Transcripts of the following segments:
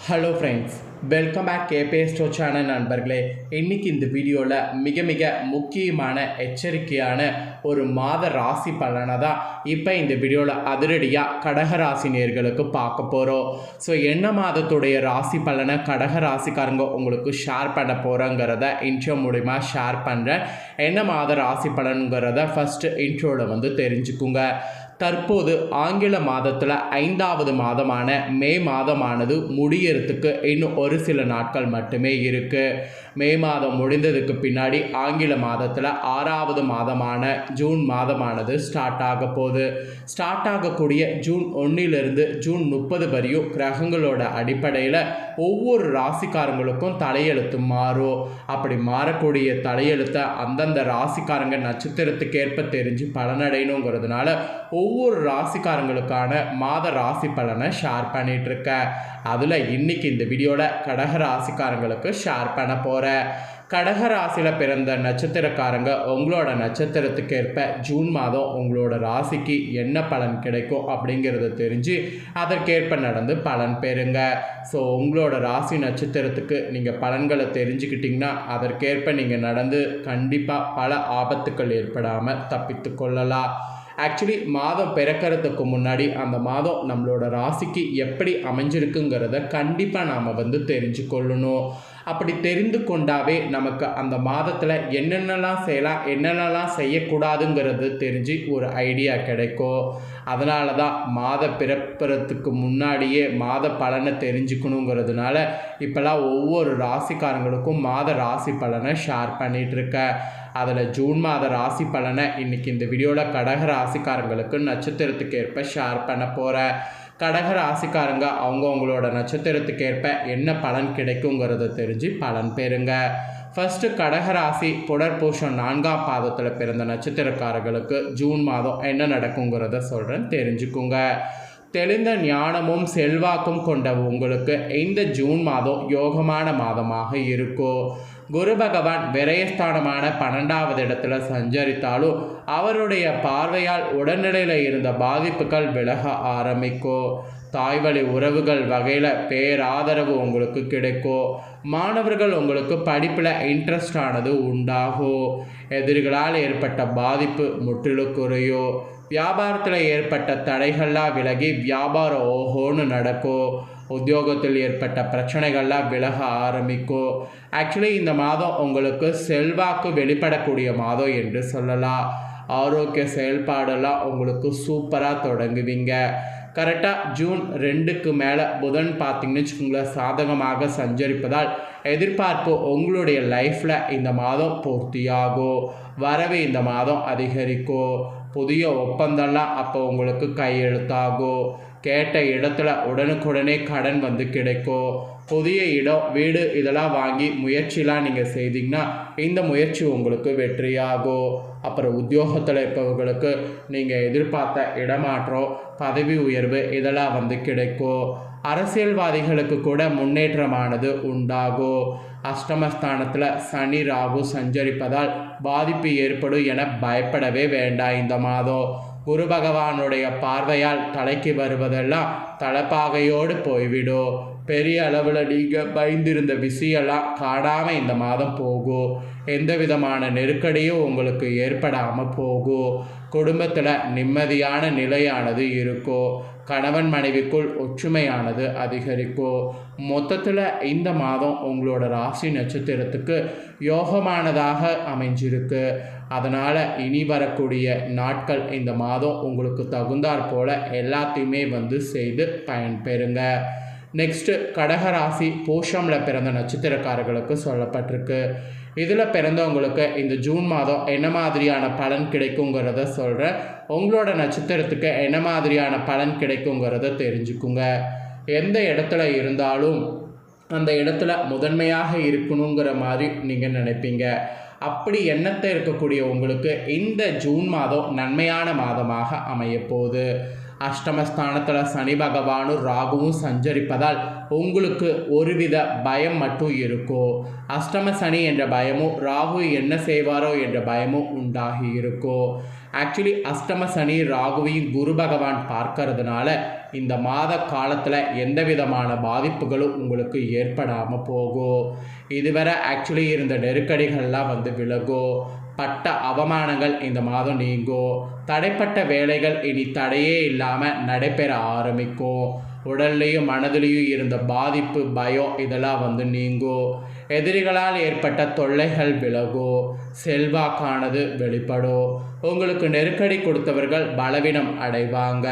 Hello friends, welcome back KBS store channel நண்பர்களே. இன்றைக்கி இந்த வீடியோவில் மிக மிக முக்கியமான எச்சரிக்கையான ஒரு மாத ராசி பலனை தான் இப்போ இந்த வீடியோவில் அதிரடியாக கடகராசி நேயர்களுக்கு பார்க்க போகிறோம். ஸோ என்ன மாதத்துடைய ராசி பலனை கடகராசிக்காரங்க உங்களுக்கு ஷேர் பண்ண போகிறோங்கிறத இன்ட்ரோ மூலிமா ஷேர் பண்ணுறேன். என்ன மாத ராசி பலனுங்கிறத ஃபஸ்ட்டு இன்ட்ரோவில் தெரிஞ்சுக்குங்க. தற்போது ஆங்கில மாதத்தில் 5வது மாதமான மே மாதமானது முடியறதுக்கு இன்னும் ஒரு சில நாட்கள் மட்டுமே இருக்குது. மே மாதம் முடிந்ததுக்கு பின்னாடி ஆங்கில மாதத்தில் 6வது மாதமான ஜூன் மாதமானது ஸ்டார்ட் ஆக போகுது. ஸ்டார்ட் ஆகக்கூடிய ஜூன் 1லிருந்து ஜூன் 30 வரையும் கிரகங்களோட அடிப்படையில் ஒவ்வொரு ராசிக்காரங்களுக்கும் தலையெழுத்து மாறும். அப்படி மாறக்கூடிய தலையெழுத்தை அந்தந்த ராசிக்காரங்க நட்சத்திரத்துக்கேற்ப தெரிஞ்சு பலனடையணுங்கிறதுனால ஒவ்வொரு ராசிக்காரங்களுக்கான மாத ராசி பலனை ஷேர் பண்ணிகிட்ருக்கேன். அதில் இன்றைக்கி இந்த வீடியோவில் கடக ராசிக்காரங்களுக்கு ஷேர் பண்ண போகிறேன். கடக ராசியில் பிறந்த நட்சத்திரக்காரங்க உங்களோட நட்சத்திரத்துக்கேற்ப ஜூன் மாதம் உங்களோட ராசிக்கு என்ன பலன் கிடைக்கும் அப்படிங்கிறத தெரிஞ்சு அதற்கேற்ப நடந்து பலன் பெறுங்க. ஸோ உங்களோட ராசி நட்சத்திரத்துக்கு நீங்கள் பலன்களை தெரிஞ்சுக்கிட்டிங்கன்னா அதற்கேற்ப நீங்கள் நடந்து கண்டிப்பாக பல ஆபத்துக்கள் ஏற்படாமல் தப்பித்து கொள்ளலாம். ஆக்சுவலி மாதம் பிறக்கிறதுக்கு முன்னாடி அந்த மாதம் நம்மளோட ராசிக்கு எப்படி அமைஞ்சிருக்குங்கிறத கண்டிப்பாக நாம் தெரிஞ்சு கொள்ளணும். அப்படி தெரிந்து கொண்டாவே நமக்கு அந்த மாதத்தில் என்னென்னலாம் செய்யலாம் என்னென்னலாம் செய்யக்கூடாதுங்கிறது தெரிஞ்சு ஒரு ஐடியா கிடைக்கும். அதனால தான் மாத பிறப்புறத்துக்கு முன்னாடியே மாத பலனை தெரிஞ்சுக்கணுங்கிறதுனால இப்போல்லாம் ஒவ்வொரு ராசிக்காரங்களுக்கும் மாத ராசி பலனை ஷேர் பண்ணிகிட்ருக்கேன். அதில் ஜூன் மாத ராசி பலனை இன்றைக்கி இந்த வீடியோவில் கடக ராசிக்காரங்களுக்கு நட்சத்திரத்துக்கு ஏற்ப ஷேர் பண்ண போகிறேன். கடக ராசிக்காரங்க அவங்களோட நட்சத்திரத்துக்கேற்ப என்ன பலன் கிடைக்குங்கிறத தெரிஞ்சு பலன் பெறுங்க. ஃபஸ்ட்டு கடகராசி புனர்பூசம் 4ஆம் பாதத்தில் பிறந்த நட்சத்திரக்காரர்களுக்கு ஜூன் மாதம் என்ன நடக்குங்கிறத சொல்கிறேன், தெரிஞ்சுக்குங்க. தெளிந்த ஞானமும் செல்வாக்கும் கொண்ட உங்களுக்கு இந்த ஜூன் மாதம் யோகமான மாதமாக இருக்கும். குரு பகவான் விரயஸ்தானமான 12வது இடத்துல சஞ்சரித்தாலும் அவருடைய பார்வையால் உடல்நிலையில் இருந்த பாதிப்புகள் விலக ஆரம்பிக்கும். தாய்வழி உறவுகள் வகையில் பேராதரவு உங்களுக்கு கிடைக்கும். மாணவர்கள் உங்களுக்கு படிப்பில் இன்ட்ரெஸ்டானது உண்டாகும். எதிரிகளால் ஏற்பட்ட பாதிப்பு முற்றிலும் குறையும். வியாபாரத்தில் ஏற்பட்ட தடைகள்லாம் விலகி வியாபாரம் ஓஹோன்னு நடக்கும். உத்தியோகத்தில் ஏற்பட்ட பிரச்சனைகள்லாம் விலக ஆரம்பிக்கும். ஆக்சுவலி இந்த மாதம் உங்களுக்கு செல்வாக்கு வெளிப்படக்கூடிய மாதம் என்று சொல்லலாம். ஆரோக்கிய செயல்பாடெல்லாம் உங்களுக்கு சூப்பராக தொடங்குவீங்க. கரெக்டாக ஜூன் 2க்கு மேலே புதன் பார்த்திங்கன்னு வச்சுக்கோங்களேன் சாதகமாக சஞ்சரிப்பதால் எதிர்பார்ப்பு உங்களுடைய லைஃப்பில் இந்த மாதம் பூர்த்தியாகும். வரவு இந்த மாதம் அதிகரிக்கும். புதிய ஒப்பந்தம்லாம் அப்போ உங்களுக்கு கையெழுத்தாகும். கேட்ட இடத்துல உடனுக்குடனே கடன் கிடைக்கும். புதிய இடம் வீடு இதெல்லாம் வாங்கி முயற்சிலாம் நீங்கள் செய்தீங்கன்னா இந்த முயற்சி உங்களுக்கு வெற்றியாகும். அப்புறம் உத்தியோகத்தில் இருப்பவர்களுக்கு நீங்கள் எதிர்பார்த்த இடமாற்றம் பதவி உயர்வு இதெல்லாம் கிடைக்கும். அரசியல்வாதிகளுக்கு கூட முன்னேற்றமானது உண்டாகும். அஷ்டமஸ்தானத்தில் சனி ராகு சஞ்சரிப்பதால் பாதிப்பு ஏற்படும் என பயப்படவே வேண்டாம். இந்த மாதம் குரு பகவானுடைய பார்வையால் தலைக்கு வருவதெல்லாம் தலைப்பாகையோடு போய்விடும். பெரிய அளவில் நீங்கள் பயந்திருந்த விஷயம்லாம் காணாமல் இந்த மாதம் போகும். எந்த விதமான நெருக்கடியும் உங்களுக்கு ஏற்படாமல் போகும். குடும்பத்தில் நிம்மதியான நிலையானது இருக்கும். கணவன் மனைவிக்குள் ஒற்றுமையானது அதிகரிக்கும். மொத்தத்தில் இந்த மாதம் உங்களோட ராசி நட்சத்திரத்துக்கு யோகமானதாக அமைஞ்சிருக்கு. அதனால் இனி வரக்கூடிய நாட்கள் இந்த மாதம் உங்களுக்கு தகுந்தாற் போல் எல்லாத்தையுமே செய்து பயன்பெறுங்க. நெக்ஸ்ட்டு கடகராசி பூஷமில் பிறந்த நட்சத்திரக்காரர்களுக்கு சொல்லப்பட்டிருக்கு. இதில் பிறந்தவங்களுக்கு இந்த ஜூன் மாதம் என்ன மாதிரியான பலன் கிடைக்குங்கிறத சொல்கிறேன். உங்களோட நட்சத்திரத்துக்கு என்ன மாதிரியான பலன் கிடைக்குங்கிறத தெரிஞ்சுக்குங்க. எந்த இடத்துல இருந்தாலும் அந்த இடத்துல முதன்மையாக இருக்கணுங்கிற மாதிரி நீங்கள் நினைப்பீங்க. அப்படி எண்ணத்தை இருக்கக்கூடிய உங்களுக்கு இந்த ஜூன் மாதம் நன்மையான மாதமாக அமையப்போகுது. அஷ்டமஸ்தானத்தில் சனி பகவானும் ராகுவும் சஞ்சரிப்பதால் உங்களுக்கு ஒருவித பயம் மட்டும் இருக்கும். அஷ்டம சனி என்ற பயமும் ராகு என்ன செய்வாரோ என்ற பயமும் உண்டாகி இருக்கும். ஆக்சுவலி அஷ்டம சனி ராகுவையும் குரு பகவான் பார்க்கறதுனால இந்த மாத காலத்தில் எந்த விதமான பாதிப்புகளும் உங்களுக்கு ஏற்படாமல் போகும். இதுவரை ஆக்சுவலி இருந்த நெருக்கடிகள்லாம் வந்து விலகும். பட்ட அவமானங்கள் இந்த மாதம் நீங்கும். தடைப்பட்ட வேலைகள் இனி தடையே இல்லாமல் நடைபெற ஆரம்பிக்கும். உடல்லையும் மனதிலையும் இருந்த பாதிப்பு, பயம் இதெல்லாம் வந்து நீங்கும். எதிரிகளால் ஏற்பட்ட தொல்லைகள் விலகும். செல்வாக்கானது வெளிப்படும். உங்களுக்கு நெருக்கடி கொடுத்தவர்கள் பலவீனம் அடைவாங்க.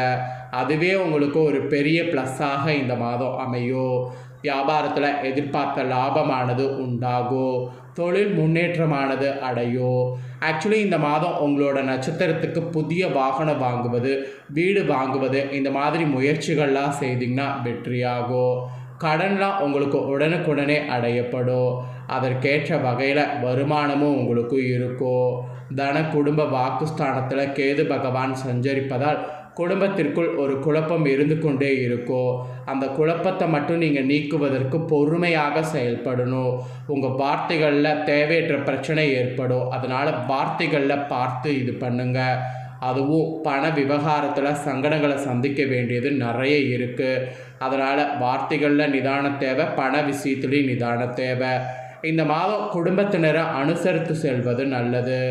அதுவே உங்களுக்கு ஒரு பெரிய ப்ளஸ்ஸாக இந்த மாதம் அமையும். வியாபாரத்தில் எதிர்பார்த்த லாபமானது உண்டாகும். தொழில் முன்னேற்றமானது அடையும். ஆக்சுவலி இந்த மாதம் உங்களோட நட்சத்திரத்துக்கு புதிய வாகனம் வாங்குவது, வீடு வாங்குவது இந்த மாதிரி முயற்சிகள்லாம் செய்திங்கன்னா வெற்றியாகும். கடன்லாம் உங்களுக்கு உடனுக்குடனே அடையப்படும். அதற்கேற்ற வகையில் வருமானமும் உங்களுக்கு இருக்கும். தன குடும்ப வாக்குஸ்தானத்தில் கேது பகவான் சஞ்சரிப்பதால் குடும்பத்திற்குள் ஒரு குழப்பம் இருந்து கொண்டே இருக்கும். அந்த குழப்பத்தை மட்டும் நீங்கள் நீக்குவதற்கு பொறுமையாக செயல்படணும். உங்கள் வார்த்தைகளில் தேவையற்ற பிரச்சனை ஏற்படும். அதனால் வார்த்தைகளில் பார்த்து இது பண்ணுங்க. அதுவும் பண விவகாரத்தில் சங்கடங்களை சந்திக்க வேண்டியது நிறைய இருக்குது. அதனால் வார்த்தைகளில் நிதானம் தேவை, பண விஷயத்துலேயும் நிதானம் தேவை. இந்த மாதம் குடும்பத்தினரை அனுசரித்து செல்வது நல்லது.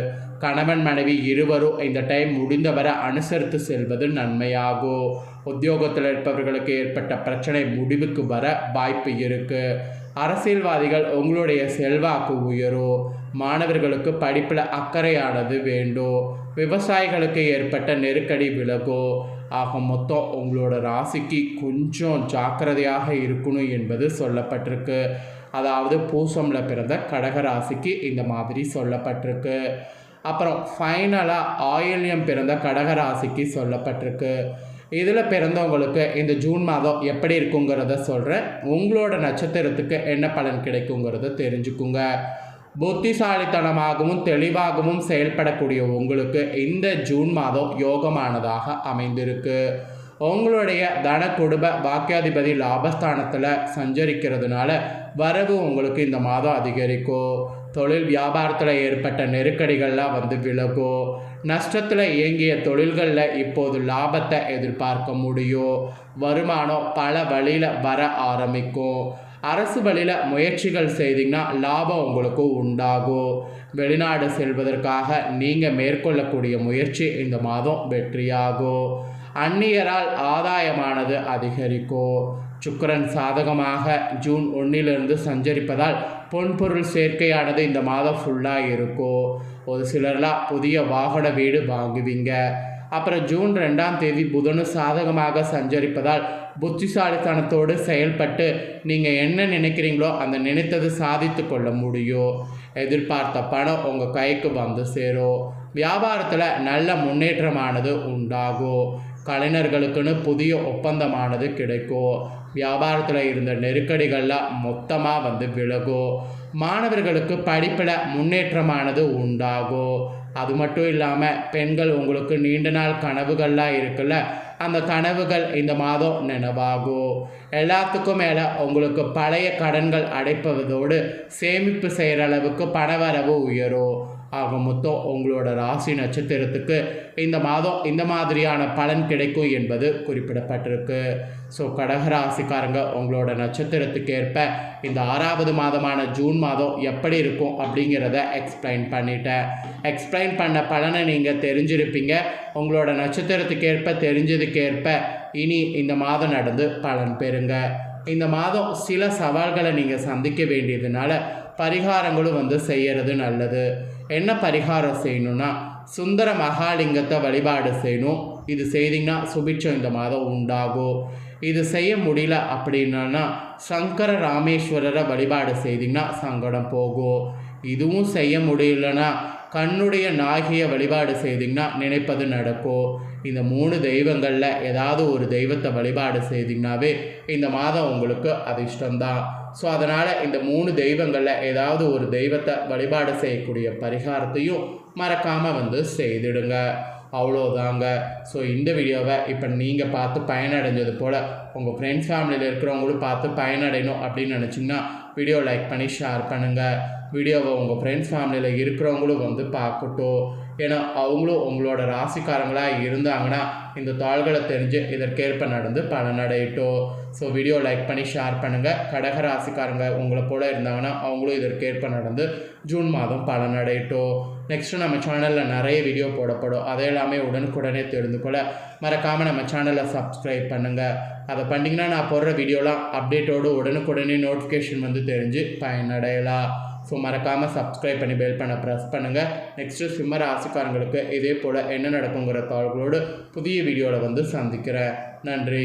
கணவன் மனைவி இருவரும் இந்த டைம் முடிந்தவரை அனுசரித்து செல்வது நன்மையாகும். உத்தியோகத்தில் இருப்பவர்களுக்கு ஏற்பட்ட பிரச்சனை முடிவுக்கு வர வாய்ப்பு இருக்குது. அரசியல்வாதிகள் உங்களுடைய செல்வாக்கு உயரும். மாணவர்களுக்கு படிப்பில் அக்கறையானது வேண்டும். விவசாயிகளுக்கு ஏற்பட்ட நெருக்கடி விலகும். ஆக மொத்தம் உங்களோட ராசிக்கு கொஞ்சம் ஜாக்கிரதையாக இருக்கணும் என்பது சொல்லப்பட்டிருக்கு. அதாவது பூசமில் பிறந்த கடக ராசிக்கு இந்த மாதிரி சொல்லப்பட்டிருக்கு. அப்புறம் ஃபைனலாக ஆயில்யம் பிறந்த கடக ராசிக்கு சொல்லப்பட்டிருக்கு. இதில் பிறந்தவங்களுக்கு இந்த ஜூன் மாதம் எப்படி இருக்குங்கிறத சொல்கிறேன். உங்களோட நட்சத்திரத்துக்கு என்ன பலன் கிடைக்குங்கிறத தெரிஞ்சுக்குங்க. புத்திசாலித்தனமாகவும் தெளிவாகவும் செயல்படக்கூடிய உங்களுக்கு இந்த ஜூன் மாதம் யோகமானதாக அமைந்திருக்கு. உங்களுடைய தன குடும்ப வாக்கியாதிபதி லாபஸ்தானத்தில் சஞ்சரிக்கிறதுனால வரவு உங்களுக்கு இந்த மாதம் அதிகரிக்கும். தொழில் வியாபாரத்தில் ஏற்பட்ட நெருக்கடிகள்லாம் வந்து விலகும். நஷ்டத்தில் இயங்கிய தொழில்களில் இப்போது லாபத்தை எதிர்பார்க்க முடியும். வருமானம் பல வழியில் வர ஆரம்பிக்கும். அரசு வழியில் முயற்சிகள் செய்தீங்கன்னா லாபம் உங்களுக்கு உண்டாகும். வெளிநாடு செல்வதற்காக நீங்கள் மேற்கொள்ளக்கூடிய முயற்சி இந்த மாதம் வெற்றியாகும். அந்நியரால் ஆதாயமானது அதிகரிக்கும். சுக்கிரன் சாதகமாக ஜூன் 1 சஞ்சரிப்பதால் பொன்பொருள் சேர்க்கையானது இந்த மாதம் ஃபுல்லாக இருக்கும். ஒரு சிலர்லாம் புதிய வாகன வீடு வாங்குவீங்க. அப்புறம் ஜூன் 2 புதனும் சாதகமாக சஞ்சரிப்பதால் புத்திசாலித்தனத்தோடு செயல்பட்டு நீங்கள் என்ன நினைக்கிறீங்களோ அந்த நினைத்தது சாதித்து கொள்ள முடியும். எதிர்பார்த்த பணம் உங்கள் கைக்கு வந்து சேரும். வியாபாரத்தில் நல்ல முன்னேற்றமானது உண்டாகும். கலைஞர்களுக்குன்னு புதிய ஒப்பந்தமானது கிடைக்கும். வியாபாரத்தில் இருந்த நெருக்கடிகள்லாம் மொத்தமாக வந்து விலகும். மாணவர்களுக்கு படிப்பில் முன்னேற்றமானது உண்டாகும். அது மட்டும் இல்லாமல் பெண்கள் உங்களுக்கு நீண்ட நாள் கனவுகள்லாம் இருக்குல்ல, அந்த கனவுகள் இந்த மாதம் நினைவாகும். எல்லாத்துக்கும் மேலே உங்களுக்கு பழைய கடன்கள் அடைப்பதோடு சேமிப்பு செய்கிற அளவுக்கு பணவரவு உயரும். ஆக மொத்தம் உங்களோட ராசி நட்சத்திரத்துக்கு இந்த மாதம் இந்த மாதிரியான பலன் கிடைக்கும் என்பது குறிப்பிடப்பட்டிருக்கு. ஸோ கடகராசிக்காரங்க உங்களோட நட்சத்திரத்துக்கு ஏற்ப இந்த 6வது மாதமான ஜூன் மாதம் எப்படி இருக்கும் அப்படிங்கிறத எக்ஸ்பிளைன் பண்ணிட்டேன். எக்ஸ்பிளைன் பண்ண பலனை நீங்கள் தெரிஞ்சிருப்பீங்க. உங்களோட நட்சத்திரத்துக்கு ஏற்ப தெரிஞ்சதுக்கேற்ப இனி இந்த மாதம் நடந்து பலன் பெறுங்க. இந்த மாதம் சில சவால்களை நீங்கள் சந்திக்க வேண்டியதுனால பரிகாரங்களும் வந்து செய்கிறது நல்லது. என்ன பரிகாரம் செய்யணும்னா சுந்தர மகாலிங்கத்தை வழிபாடு செய்யணும். இது செய்திங்கன்னா சுபிட்சம் இந்த மாதம் உண்டாகும். இது செய்ய முடியல அப்படின்னா சங்கர ராமேஸ்வரரை வழிபாடு செய்திங்கன்னா சங்கடம் போகும். இதுவும் செய்ய முடியலன்னா கண்ணுடைய நாயகியை வழிபாடு செய்திங்கன்னா நினைப்பது நடக்கும். இந்த 3 தெய்வங்களில் ஏதாவது ஒரு தெய்வத்தை வழிபாடு செய்திங்கனாவே இந்த மாதம் உங்களுக்கு அதிர்ஷ்டம்தான். ஸோ அதனால் இந்த 3 தெய்வங்களில் ஏதாவது ஒரு தெய்வத்தை வழிபாடு செய்யக்கூடிய பரிகாரத்தையும் மறக்காமல் வந்து செய்திடுங்க. அவ்வளோதாங்க. ஸோ இந்த வீடியோவை இப்போ நீங்கள் பார்த்து பயனடைஞ்சது போல் உங்கள் ஃப்ரெண்ட்ஸ் ஃபேமிலியில் இருக்கிறவங்களும் பார்த்து பயனடையணும் அப்படின்னு நினச்சிங்கன்னா வீடியோ லைக் பண்ணி ஷேர் பண்ணுங்கள். வீடியோவை உங்கள் ஃப்ரெண்ட்ஸ் ஃபேமிலியில் இருக்கிறவங்களும் வந்து பார்க்கட்டும். ஏன்னா அவங்களும் உங்களோட ராசிக்காரங்களாக இருந்தாங்கன்னா இந்த தாள்களை தெரிஞ்சு இதற்கேற்ப நடந்து பலனடையட்டும். ஸோ வீடியோ லைக் பண்ணி ஷேர் பண்ணுங்கள். கடக ராசிக்காரங்க உங்களை போல இருந்தாங்கன்னா அவங்களும் இதற்கேற்ப நடந்து ஜூன் மாதம் பலனடையட்டும். நெக்ஸ்ட்டு நம்ம சேனலில் நிறைய வீடியோ போடப்படும். அதை எல்லாமே உடனுக்குடனே தெரிந்து கொள்ள மறக்காமல் நம்ம சேனலை சப்ஸ்கிரைப் பண்ணுங்கள். அதை பண்ணிங்கன்னா நான் போடுற வீடியோலாம் அப்டேட்டோடு உடனுக்குடனே நோட்டிஃபிகேஷன் வந்து தெரிஞ்சு பயனடையலாம். ஸோ மறக்காமல் சப்ஸ்கிரைப் பண்ணி பெல் பண்ண ப்ரெஸ் பண்ணுங்கள். நெக்ஸ்ட்டு சிம்ம ராசிக்காரங்களுக்கு இதே போல் என்ன நடக்குங்கிற தாள்களோடு புதிய வீடியோவில் வந்து சந்திக்கிறேன். நன்றி.